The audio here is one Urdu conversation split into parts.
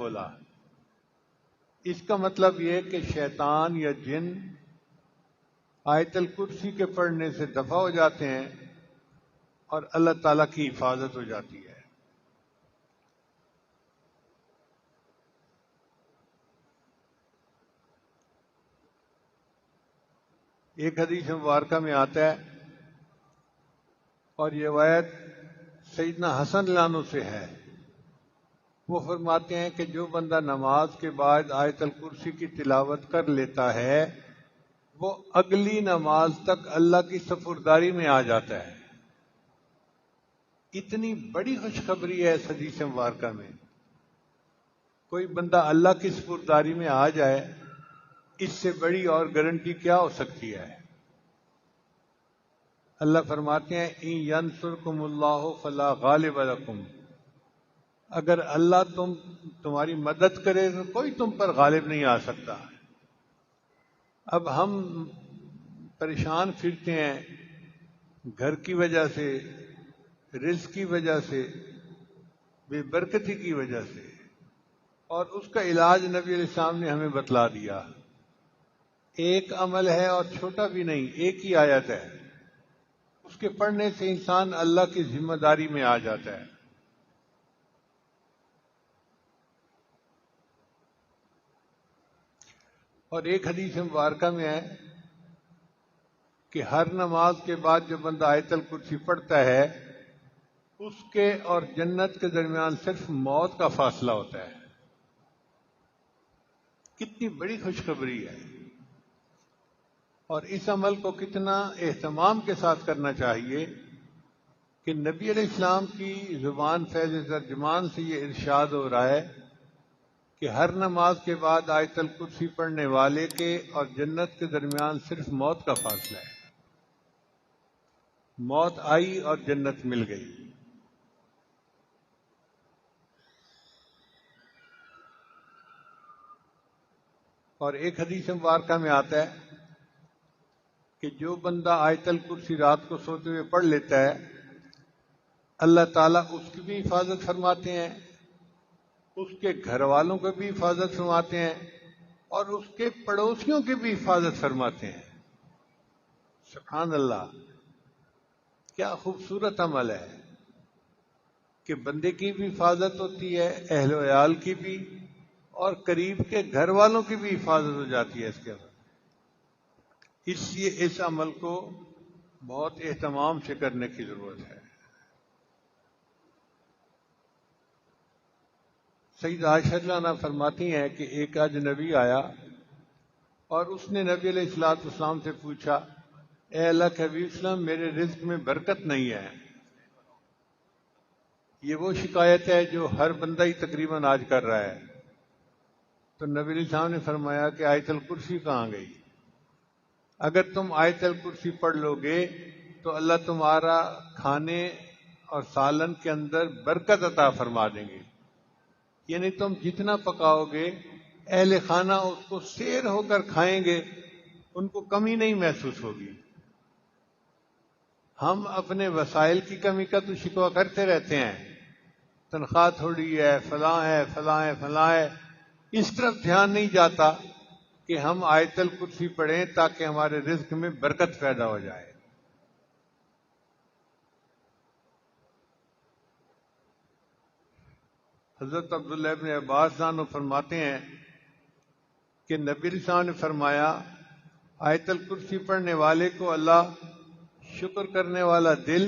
کھولا۔ اس کا مطلب یہ کہ شیطان یا جن آیت الکرسی کے پڑھنے سے دفع ہو جاتے ہیں اور اللہ تعالیٰ کی حفاظت ہو جاتی ہے۔ ایک حدیث مبارکہ میں آتا ہے اور یہ روایت سیدنا حسن رضی اللہ عنہ سے ہے، وہ فرماتے ہیں کہ جو بندہ نماز کے بعد آیت الکرسی کی تلاوت کر لیتا ہے وہ اگلی نماز تک اللہ کی سپرداری میں آ جاتا ہے۔ اتنی بڑی خوشخبری ہے اس حدیث مبارکہ میں۔ کوئی بندہ اللہ کی سپرداری میں آ جائے، اس سے بڑی اور گارنٹی کیا ہو سکتی ہے؟ اللہ فرماتے ہیں ان ینصرکم اللہ فلا غالب لکم، اگر اللہ تمہاری مدد کرے تو کوئی تم پر غالب نہیں آ سکتا۔ اب ہم پریشان پھرتے ہیں گھر کی وجہ سے، رزق کی وجہ سے، بے برکتی کی وجہ سے، اور اس کا علاج نبی علیہ السلام نے ہمیں بتلا دیا۔ ایک عمل ہے اور چھوٹا بھی نہیں، ایک ہی آیت ہے، اس کے پڑھنے سے انسان اللہ کی ذمہ داری میں آ جاتا ہے۔ اور ایک حدیث مبارکہ میں ہے کہ ہر نماز کے بعد جو بندہ آیت الکرسی پڑھتا ہے اس کے اور جنت کے درمیان صرف موت کا فاصلہ ہوتا ہے۔ کتنی بڑی خوشخبری ہے، اور اس عمل کو کتنا اہتمام کے ساتھ کرنا چاہیے کہ نبی علیہ السلام کی زبان فیض ترجمان سے یہ ارشاد ہو رہا ہے کہ ہر نماز کے بعد آیت الکرسی پڑھنے والے کے اور جنت کے درمیان صرف موت کا فاصلہ ہے۔ موت آئی اور جنت مل گئی۔ اور ایک حدیث مبارکہ میں آتا ہے کہ جو بندہ آیت الکرسی رات کو سوتے ہوئے پڑھ لیتا ہے اللہ تعالیٰ اس کی بھی حفاظت فرماتے ہیں، اس کے گھر والوں کو بھی حفاظت فرماتے ہیں، اور اس کے پڑوسیوں کی بھی حفاظت فرماتے ہیں۔ سبحان اللہ، کیا خوبصورت عمل ہے کہ بندے کی بھی حفاظت ہوتی ہے، اہل و عیال کی بھی، اور قریب کے گھر والوں کی بھی حفاظت ہو جاتی ہے اس کے بعد۔ اس لیے اس عمل کو بہت اہتمام سے کرنے کی ضرورت ہے۔ سید عائشہ رضی اللہ عنہا فرماتی ہیں کہ ایک اجنبی آیا اور اس نے نبی علیہ الصلوۃ والسلام سے پوچھا، اے اللہ کے حبیب وسلم، میرے رزق میں برکت نہیں ہے۔ یہ وہ شکایت ہے جو ہر بندہ ہی تقریباً آج کر رہا ہے۔ تو نبی علیہ السلام نے فرمایا کہ آیت الکرسی کہاں گئی؟ اگر تم آیت الکرسی پڑھ لو گے تو اللہ تمہارا کھانے اور سالن کے اندر برکت عطا فرما دیں گے، یعنی تم جتنا پکاؤ گے اہل خانہ اس کو سیر ہو کر کھائیں گے، ان کو کمی نہیں محسوس ہوگی۔ ہم اپنے وسائل کی کمی کا تو شکوہ کرتے رہتے ہیں، تنخواہ تھوڑی ہے، فلاں ہے، فلاں ہے، فلاں ہے، اس طرف دھیان نہیں جاتا کہ ہم آیت الکرسی پڑھیں تاکہ ہمارے رزق میں برکت پیدا ہو جائے۔ حضرت عبداللہ ابن عباس عنہ فرماتے ہیں کہ نبی علیہ السلام نے فرمایا، آیت الکرسی پڑھنے والے کو اللہ شکر کرنے والا دل،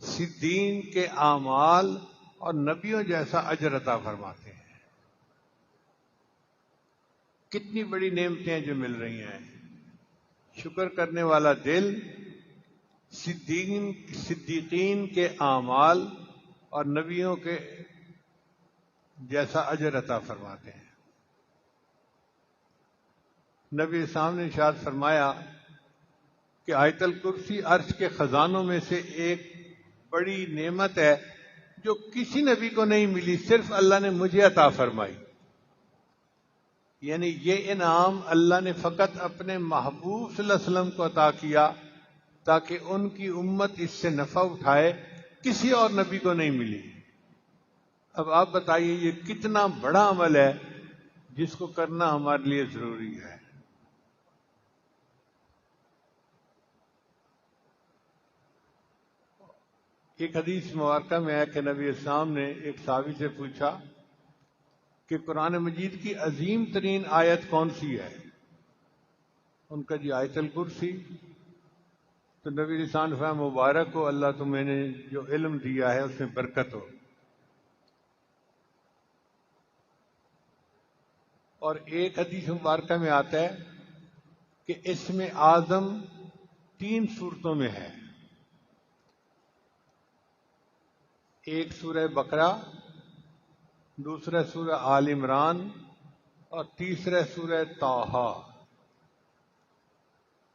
صدیقین کے اعمال اور نبیوں جیسا اجر عطا فرماتے ہیں۔ کتنی بڑی نعمتیں ہیں جو مل رہی ہیں۔ شکر کرنے والا دل، صدیقین کے اعمال اور نبیوں کے جیسا اجر عطا فرماتے ہیں۔ نبی اسلام نے ارشاد فرمایا کہ آیت الکرسی عرش کے خزانوں میں سے ایک بڑی نعمت ہے جو کسی نبی کو نہیں ملی، صرف اللہ نے مجھے عطا فرمائی۔ یعنی یہ انعام اللہ نے فقط اپنے محبوب صلی اللہ علیہ وسلم کو عطا کیا تاکہ ان کی امت اس سے نفع اٹھائے، کسی اور نبی کو نہیں ملی۔ اب آپ بتائیے یہ کتنا بڑا عمل ہے جس کو کرنا ہمارے لیے ضروری ہے۔ ایک حدیث مبارکہ میں ہے کہ نبی اسلام نے ایک صحابی سے پوچھا کہ قرآن مجید کی عظیم ترین آیت کون سی ہے؟ ان کا جی آیت الکرسی۔ تو نبی رسان فرمایا مبارک ہو، اللہ تمہیں نے جو علم دیا ہے اس میں برکت ہو۔ اور ایک حدیث مبارکہ میں آتا ہے کہ اسم اعظم 3 صورتوں میں ہے، ایک سورہ بقرہ، دوسرا سورہ آل عمران اور تیسرا سورہ طٰہٰ۔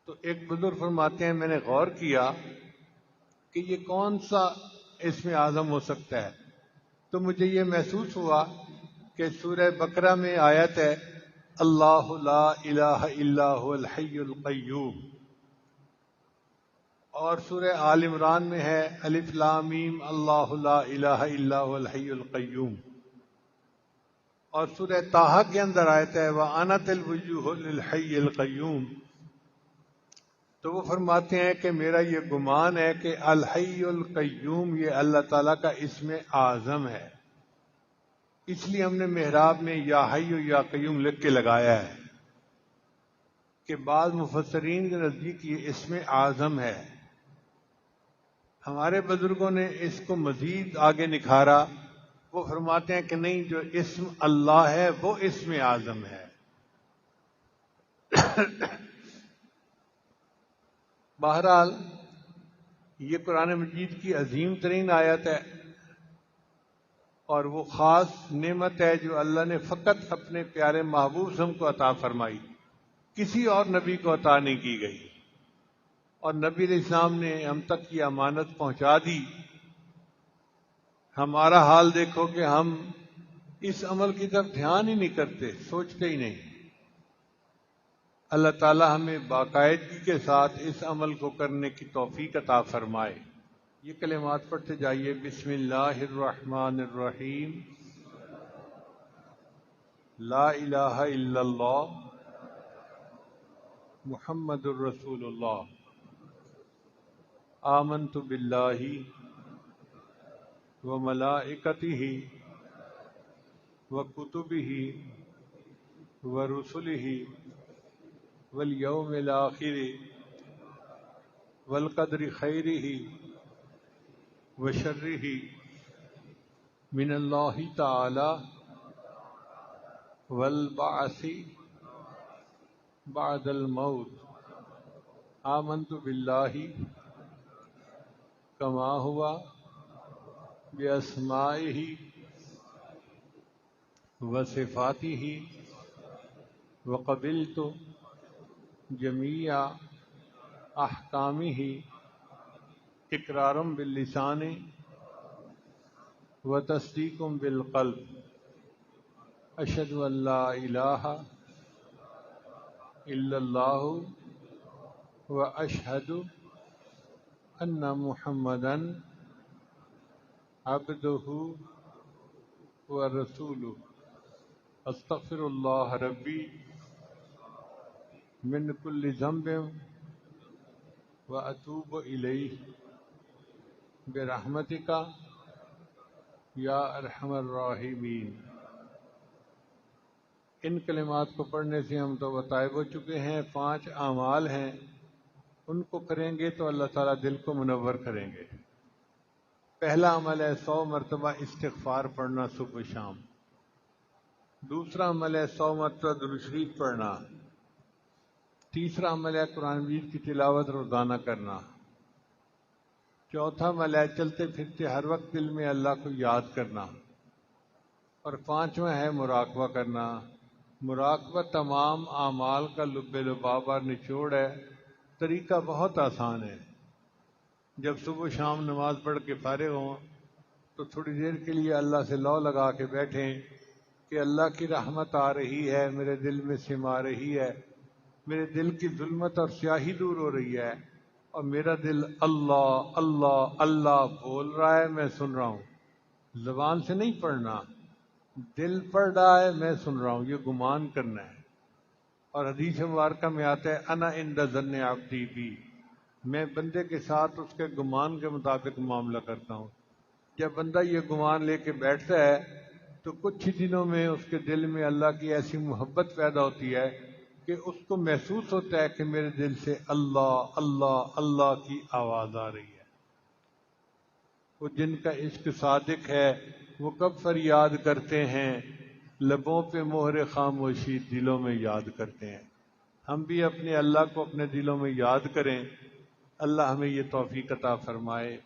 تو ایک بزرگ فرماتے ہیں میں نے غور کیا کہ یہ کون سا اسم اعظم ہو سکتا ہے، تو مجھے یہ محسوس ہوا کہ سورہ بقرہ میں آیت ہے اللہ لا الہ الا هو الحی القیوم، اور سورہ آل عمران میں ہے الف لام میم اللہ لا الہ الا هو الحی القیوم، اور سورہ طٰہٰ کے اندر آیت ہے وَأَنَتِ الْوُجُوهُ لِلْحَيِّ الْقَيُّومِ۔ تو وہ فرماتے ہیں کہ میرا یہ گمان ہے کہ الحی القیوم یہ اللہ تعالیٰ کا اسم اعظم ہے، اس لیے ہم نے محراب میں یا حی یا قیوم لکھ کے لگایا ہے کہ بعض مفسرین کے نزدیک یہ اسم اعظم ہے۔ ہمارے بزرگوں نے اس کو مزید آگے نکھارا، وہ فرماتے ہیں کہ نہیں، جو اسم اللہ ہے وہ اسم اعظم ہے۔ بہرحال یہ قرآن مجید کی عظیم ترین آیت ہے، اور وہ خاص نعمت ہے جو اللہ نے فقط اپنے پیارے محبوب صلی اللہ علیہ وسلم کو عطا فرمائی، کسی اور نبی کو عطا نہیں کی گئی، اور نبی علیہ السلام نے ہم تک یہ امانت پہنچا دی۔ ہمارا حال دیکھو کہ ہم اس عمل کی طرف دھیان ہی نہیں کرتے، سوچتے ہی نہیں۔ اللہ تعالی ہمیں باقاعدگی کے ساتھ اس عمل کو کرنے کی توفیق عطا فرمائے۔ یہ کلمات پڑھتے جائیے، بسم اللہ الرحمن الرحیم، لا الہ الا اللہ محمد الرسول اللہ، آمنت باللہ وملائکتہ وکتبہ ورسلہ والیوم الآخر والقدر خیرہ وشرہ من اللہ تعالی والبعث بعد الموت، آمنت باللہ کما ہوا باسمائہ وصفاتہ وقبلت جمیع احکامہ اقرارا باللسان وتصدیق بالقلب، اشہد ان لا الہ الا اللہ واشہد ان محمدا عبدہ ورسولہ، استغفر اللہ ربی من کل ذنب واتوب الیہ برحمتک یا ارحم الراحمین۔ ان کلمات کو پڑھنے سے ہم تو بتائے ہو چکے ہیں، 5 اعمال ہیں، ان کو کریں گے تو اللہ تعالیٰ دل کو منور کریں گے۔ پہلا عمل ہے 100 مرتبہ استغفار پڑھنا صبح و شام۔ دوسرا عمل ہے 100 مرتبہ درود شریف پڑھنا۔ تیسرا عمل ہے قرآن مجید کی تلاوت روزانہ کرنا۔ چوتھا عمل ہے چلتے پھرتے ہر وقت دل میں اللہ کو یاد کرنا۔ اور 5واں ہے مراقبہ کرنا۔ مراقبہ تمام اعمال کا لب لباب اور نچوڑ ہے۔ طریقہ بہت آسان ہے۔ جب صبح و شام نماز پڑھ کے فارغ ہوں تو تھوڑی دیر کے لیے اللہ سے لو لگا کے بیٹھیں کہ اللہ کی رحمت آ رہی ہے، میرے دل میں سما رہی ہے، میرے دل کی ظلمت اور سیاہی دور ہو رہی ہے، اور میرا دل اللہ اللہ اللہ بول رہا ہے، میں سن رہا ہوں۔ زبان سے نہیں پڑھنا، دل پڑھ رہا ہے میں سن رہا ہوں، یہ گمان کرنا ہے۔ اور حدیث مبارکہ میں آتا ہے انا عند ظن عبدی بی، میں بندے کے ساتھ اس کے گمان کے مطابق معاملہ کرتا ہوں۔ جب بندہ یہ گمان لے کے بیٹھتا ہے تو کچھ ہی دنوں میں اس کے دل میں اللہ کی ایسی محبت پیدا ہوتی ہے کہ اس کو محسوس ہوتا ہے کہ میرے دل سے اللہ اللہ اللہ کی آواز آ رہی ہے۔ وہ جن کا عشق صادق ہے وہ کب فریاد کرتے ہیں، لبوں پہ مہر خاموشی دلوں میں یاد کرتے ہیں۔ ہم بھی اپنے اللہ کو اپنے دلوں میں یاد کریں، اللہ ہمیں یہ توفیق عطا فرمائے۔